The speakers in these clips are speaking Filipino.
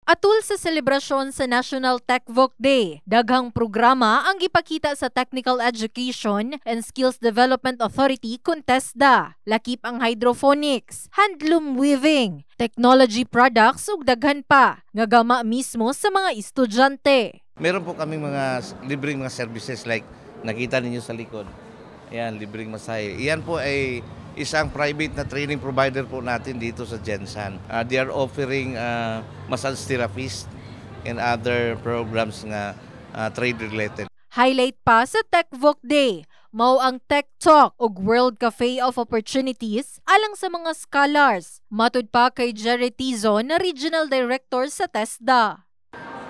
Atul sa selebrasyon sa National TechVoc Day, daghang programa ang ipakita sa Technical Education and Skills Development Authority (TESDA). Lakip ang hydroponics, handloom weaving, technology products ug daghan pa nga gama mismo sa mga estudyante. Meron po kaming mga libreng mga services like nakita ninyo sa likod. Ayan, libreng masahe. Iyan po ay isang private na training provider po natin dito sa Gensan. They are offering massage therapist and other programs nga trade-related. Highlight pa sa TechVoc Day, mao ang Tech Talk ug World Cafe of Opportunities alang sa mga scholars. Matud pa kay Jerry Tizon na Regional Director sa TESDA.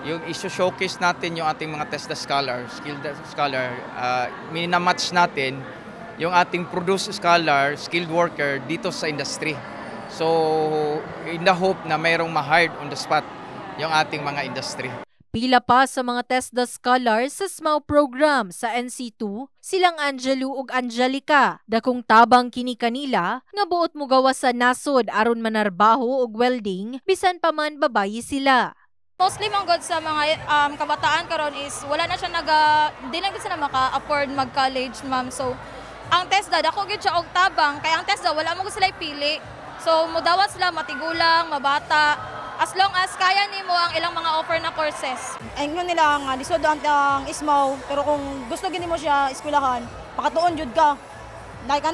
Yung iso-showcase natin yung ating mga TESDA scholar, skilled scholar, minamatch natin yung ating produce scholar, skilled worker dito sa industry. So, in the hope na mayroong ma-hired on the spot yung ating mga industry. Pila pa sa mga TESDA scholars sa SMAW program sa NC2, silang Angelo ug Angelica. Dakong tabang kini kanila nga buot mo gawa sa nasod aron manarbaho og welding bisan pa man babayi sila. Mostly manggod sa mga kabataan karon is wala na siya di na sila maka-afford mag-college, ma'am. So ang TESDA dako gyud siya og tabang kay ang TESDA wala mo sila pili. So mudawat sila matigulang, mabata as long as kaya nimo ang ilang mga offer na courses. Ingon nila nga lisod ang SMAW pero kung gusto gini mo siya eskwelahan, makatuon jud ka. Like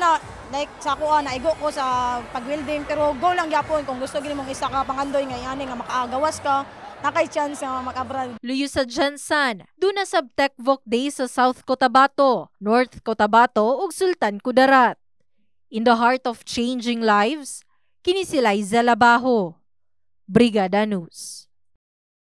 sa ako naigo ko sa pag-welding pero go lang gyapon kung gusto gini mong isa ka pangandoy nga ani nga makaagawas ka. Nakay chance nga mag-abroad. Luyo sa Gensan, duna sa TechVoc Day sa South Cotabato, North Cotabato ug Sultan Kudarat. In the heart of changing lives, kini si Liza Labajo, Brigada News.